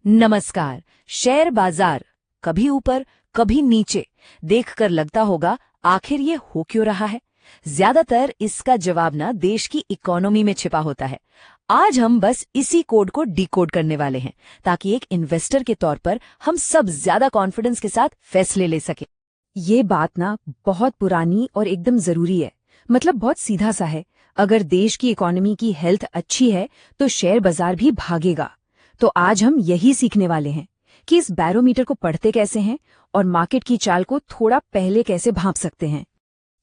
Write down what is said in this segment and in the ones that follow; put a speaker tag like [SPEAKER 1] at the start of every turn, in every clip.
[SPEAKER 1] नमस्कार। शेयर बाजार कभी ऊपर कभी नीचे देखकर लगता होगा आखिर ये हो क्यों रहा है। ज्यादातर इसका जवाब ना देश की इकोनॉमी में छिपा होता है। आज हम बस इसी कोड को डिकोड करने वाले हैं ताकि एक इन्वेस्टर के तौर पर हम सब ज्यादा कॉन्फिडेंस के साथ फैसले ले सके।
[SPEAKER 2] ये बात ना बहुत पुरानी और एकदम जरूरी है। मतलब बहुत सीधा सा है। अगर देश की इकोनॉमी की हेल्थ अच्छी है तो शेयर बाजार भी भागेगा। तो आज हम यही सीखने वाले हैं कि इस बैरोमीटर को पढ़ते कैसे हैं और मार्केट की चाल को थोड़ा पहले कैसे भांप सकते हैं।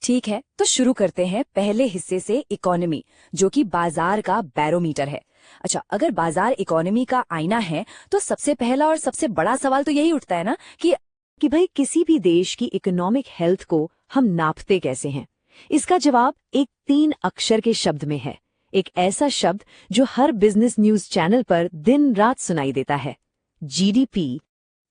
[SPEAKER 1] ठीक है, तो शुरू करते हैं पहले हिस्से से, इकोनॉमी, जो कि बाजार का बैरोमीटर है। अच्छा, अगर बाजार इकोनॉमी का आईना है तो सबसे पहला और सबसे बड़ा सवाल तो यही उठता है ना कि भाई किसी भी देश की इकोनॉमिक हेल्थ को हम नापते कैसे हैं। इसका जवाब एक 3 अक्षर के शब्द में है, एक ऐसा शब्द जो हर बिजनेस न्यूज चैनल पर दिन रात सुनाई देता है, जीडीपी।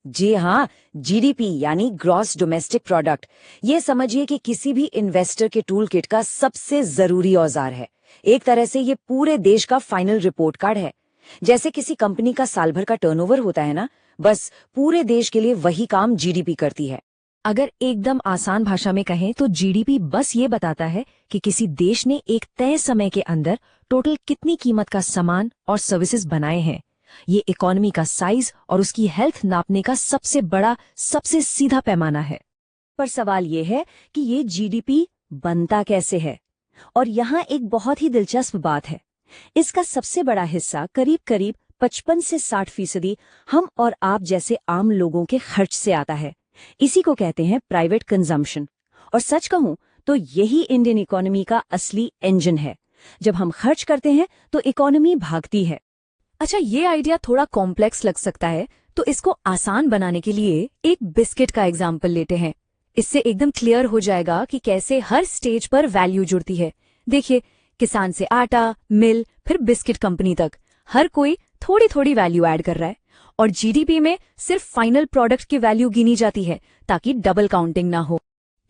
[SPEAKER 1] जी हाँ, जीडीपी यानी ग्रॉस डोमेस्टिक प्रोडक्ट। ये समझिए कि किसी भी इन्वेस्टर के टूल किट का सबसे जरूरी औजार है। एक तरह से ये पूरे देश का फाइनल रिपोर्ट कार्ड है। जैसे किसी कंपनी का साल भर का टर्नओवर होता है ना, बस पूरे देश के लिए वही काम जीडीपी करती है।
[SPEAKER 2] अगर एकदम आसान भाषा में कहें तो जीडीपी बस ये बताता है कि किसी देश ने एक तय समय के अंदर टोटल कितनी कीमत का सामान और सर्विसेज बनाए हैं। ये इकोनॉमी का साइज और उसकी हेल्थ नापने का सबसे बड़ा, सबसे सीधा पैमाना है।
[SPEAKER 1] पर सवाल ये है कि ये जीडीपी बनता कैसे है। और यहाँ एक बहुत ही दिलचस्प बात है। इसका सबसे बड़ा हिस्सा, करीब करीब 55 से 60% हम और आप जैसे आम लोगों के खर्च से आता है। इसी को कहते हैं प्राइवेट कंजम्पशन। और सच कहूं तो यही इंडियन इकोनॉमी का असली इंजन है। जब हम खर्च करते हैं तो इकोनॉमी भागती है।
[SPEAKER 2] अच्छा, ये आइडिया थोड़ा कॉम्प्लेक्स लग सकता है, तो इसको आसान बनाने के लिए एक बिस्किट का एग्जाम्पल लेते हैं। इससे एकदम क्लियर हो जाएगा कि कैसे हर स्टेज पर वैल्यू जुड़ती है। देखिए, किसान से आटा, मिल, फिर बिस्किट कंपनी तक, हर कोई थोड़ी थोड़ी वैल्यू ऐड कर रहा है। और जीडीपी में सिर्फ फाइनल प्रोडक्ट की वैल्यू गिनी जाती है ताकि डबल काउंटिंग ना हो।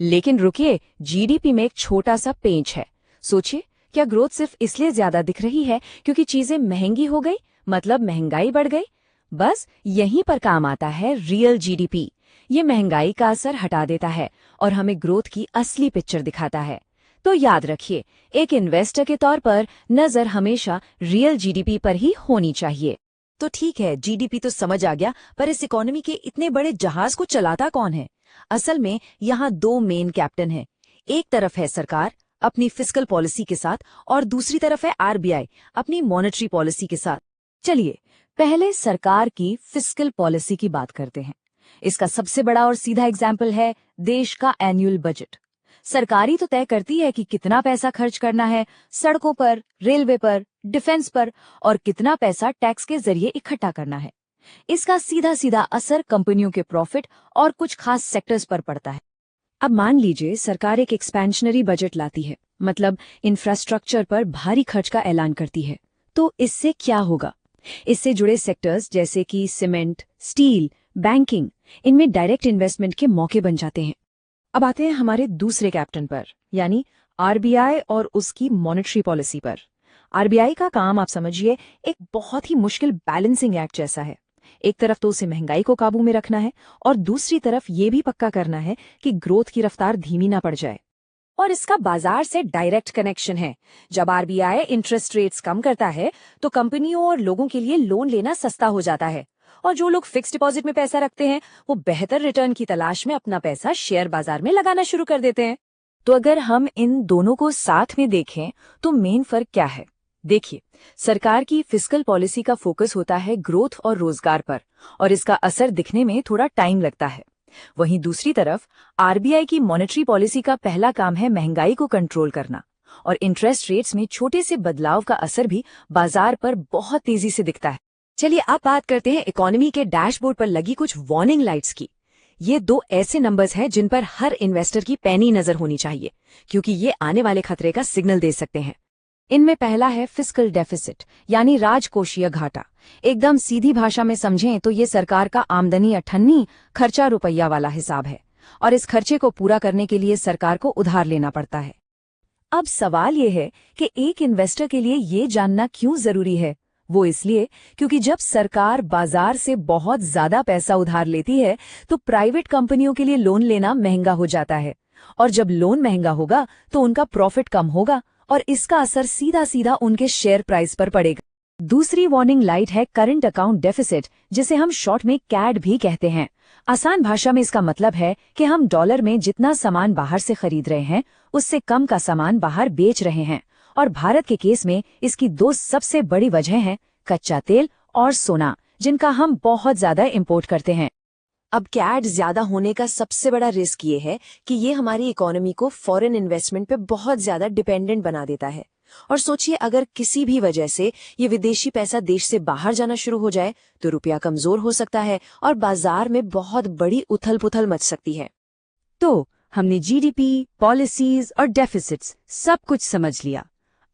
[SPEAKER 2] लेकिन रुकिए, जीडीपी में एक छोटा सा पेंच है। सोचिए, क्या ग्रोथ सिर्फ इसलिए ज्यादा दिख रही है क्योंकि चीजें महंगी हो गई, मतलब महंगाई बढ़ गई? बस यहीं पर काम आता है रियल जीडीपी। ये महंगाई का असर हटा देता है और हमें ग्रोथ की असली पिक्चर दिखाता है। तो याद रखिए, एक इन्वेस्टर के तौर पर नजर हमेशा रियल जीडीपी पर ही होनी चाहिए। तो ठीक है, जीडीपी तो समझ आ गया, पर इस इकोनॉमी के इतने बड़े जहाज को चलाता कौन है? असल में यहाँ 2 मेन कैप्टन हैं। एक तरफ है सरकार अपनी फिस्कल पॉलिसी के साथ और दूसरी तरफ है आरबीआई अपनी मॉनेटरी पॉलिसी के साथ। चलिए पहले सरकार की फिस्कल पॉलिसी की बात करते हैं। इसका सबसे बड़ा और सीधा एग्जाम्पल है देश का एनुअल बजट। सरकारी तो तय करती है कि कितना पैसा खर्च करना है सड़कों पर, रेलवे पर, डिफेंस पर, और कितना पैसा टैक्स के जरिए इकट्ठा करना है। इसका सीधा सीधा असर कंपनियों के प्रॉफिट और कुछ खास सेक्टर्स पर पड़ता है। अब मान लीजिए सरकार एक एक्सपेंशनरी बजट लाती है, मतलब इंफ्रास्ट्रक्चर पर भारी खर्च का ऐलान करती है। तो इससे क्या होगा? इससे जुड़े सेक्टर्स जैसे कि सीमेंट, स्टील, बैंकिंग, इनमें डायरेक्ट इन्वेस्टमेंट के मौके बन जाते हैं। अब आते हैं हमारे दूसरे कैप्टन पर, यानी आरबीआई और उसकी मॉनेटरी पॉलिसी पर। आरबीआई का काम आप समझिए एक बहुत ही मुश्किल बैलेंसिंग एक्ट जैसा है। एक तरफ तो उसे महंगाई को काबू में रखना है और दूसरी तरफ ये भी पक्का करना है कि ग्रोथ की रफ्तार धीमी ना पड़ जाए। और इसका बाजार से डायरेक्ट कनेक्शन है। जब आरबीआई इंटरेस्ट रेट्स कम करता है तो कंपनियों और लोगों के लिए लोन लेना सस्ता हो जाता है। और जो लोग फिक्स डिपॉजिट में पैसा रखते हैं वो बेहतर रिटर्न की तलाश में अपना पैसा शेयर बाजार में लगाना शुरू कर देते हैं। तो अगर हम इन दोनों को साथ में देखें तो मेन फर्क क्या है? देखिए, सरकार की फिस्कल पॉलिसी का फोकस होता है ग्रोथ और रोजगार पर, और इसका असर दिखने में थोड़ा टाइम लगता है। वहीं दूसरी तरफ आरबीआई की मॉनेटरी पॉलिसी का पहला काम है महंगाई को कंट्रोल करना, और इंटरेस्ट रेट्स में छोटे से बदलाव का असर भी बाजार पर बहुत तेजी से दिखता है। चलिए अब बात करते हैं इकोनॉमी के डैशबोर्ड पर लगी कुछ वार्निंग लाइट्स की। ये 2 ऐसे नंबर्स हैं जिन पर हर इन्वेस्टर की पैनी नजर होनी चाहिए, क्योंकि ये आने वाले खतरे का सिग्नल दे सकते हैं। इनमें पहला है फिस्कल डेफिसिट, यानी राजकोषीय घाटा। एकदम सीधी भाषा में समझें तो ये सरकार का आमदनी अठन्नी, खर्चा रुपया वाला हिसाब है, और इस खर्चे को पूरा करने के लिए सरकार को उधार लेना पड़ता है। अब सवाल ये है कि एक इन्वेस्टर के लिए ये जानना क्यों जरूरी है। वो इसलिए क्योंकि जब सरकार बाजार से बहुत ज्यादा पैसा उधार लेती है तो प्राइवेट कंपनियों के लिए लोन लेना महंगा हो जाता है, और जब लोन महंगा होगा तो उनका प्रॉफिट कम होगा और इसका असर सीधा सीधा उनके शेयर प्राइस पर पड़ेगा। दूसरी वार्निंग लाइट है करंट अकाउंट डेफिसिट, जिसे हम शॉर्ट में कैड भी कहते हैं। आसान भाषा में इसका मतलब है कि हम डॉलर में जितना सामान बाहर से खरीद रहे हैं उससे कम का सामान बाहर बेच रहे हैं, और भारत के केस में इसकी दो सबसे बड़ी वजह हैं कच्चा तेल और सोना, जिनका हम बहुत ज्यादा इंपोर्ट करते हैं।
[SPEAKER 1] अब कैड ज्यादा होने का सबसे बड़ा रिस्क ये है कि ये हमारी इकोनॉमी को फॉरेन इन्वेस्टमेंट पे बहुत ज्यादा डिपेंडेंट बना देता है। और सोचिए, अगर किसी भी वजह से ये विदेशी पैसा देश से बाहर जाना शुरू हो जाए तो रुपया कमजोर हो सकता है और बाजार में बहुत बड़ी उथल पुथल मच सकती है।
[SPEAKER 2] तो हमने जीडीपी, पॉलिसीज और डेफिसिट्स सब कुछ समझ लिया।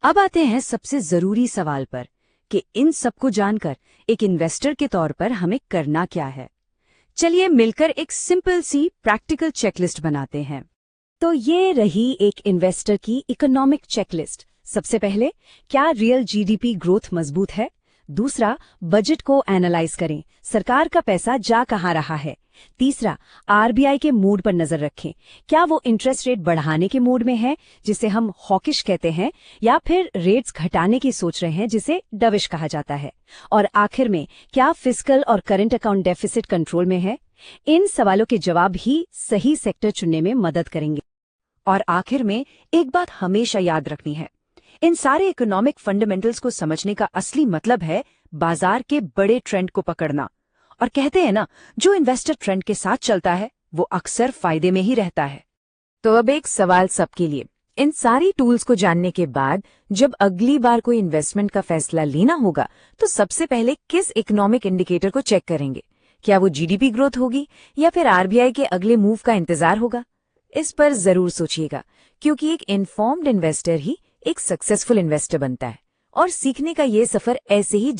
[SPEAKER 2] अब आते हैं सबसे जरूरी सवाल पर कि इन सबको जानकर एक इन्वेस्टर के तौर पर हमें करना क्या है। चलिए मिलकर एक सिंपल सी प्रैक्टिकल चेकलिस्ट बनाते हैं। तो ये रही एक इन्वेस्टर की इकोनॉमिक चेकलिस्ट। सबसे पहले, क्या रियल जीडीपी ग्रोथ मजबूत है? दूसरा, बजट को एनालाइज करें, सरकार का पैसा जा कहाँ रहा है। तीसरा, आरबीआई के मूड पर नजर रखें, क्या वो इंटरेस्ट रेट बढ़ाने के मूड में है जिसे हम हॉकिश कहते हैं, या फिर रेट्स घटाने की सोच रहे हैं जिसे डविश कहा जाता है। और आखिर में, क्या फिस्कल और करंट अकाउंट डेफिसिट कंट्रोल में है? इन सवालों के जवाब ही सही सेक्टर चुनने में मदद करेंगे। और आखिर में एक बात हमेशा याद रखनी है, इन सारे इकोनॉमिक फंडामेंटल्स को समझने का असली मतलब है बाजार के बड़े ट्रेंड को पकड़ना। और कहते हैं ना, जो इन्वेस्टर ट्रेंड के साथ चलता है वो अक्सर फायदे में ही रहता है। तो अब एक सवाल सबके लिए, इन सारी टूल्स को जानने के बाद जब अगली बार कोई इन्वेस्टमेंट का फैसला लेना होगा तो सबसे पहले किस इकोनॉमिक इंडिकेटर को चेक करेंगे? क्या वो जीडीपी ग्रोथ होगी या फिर आरबीआई के अगले मूव का इंतजार होगा? इस पर जरूर सोचिएगा, क्योंकि एक इन्फॉर्म्ड इन्वेस्टर ही एक सक्सेसफुल इन्वेस्टर बनता है, और सीखने का ये सफर ऐसे ही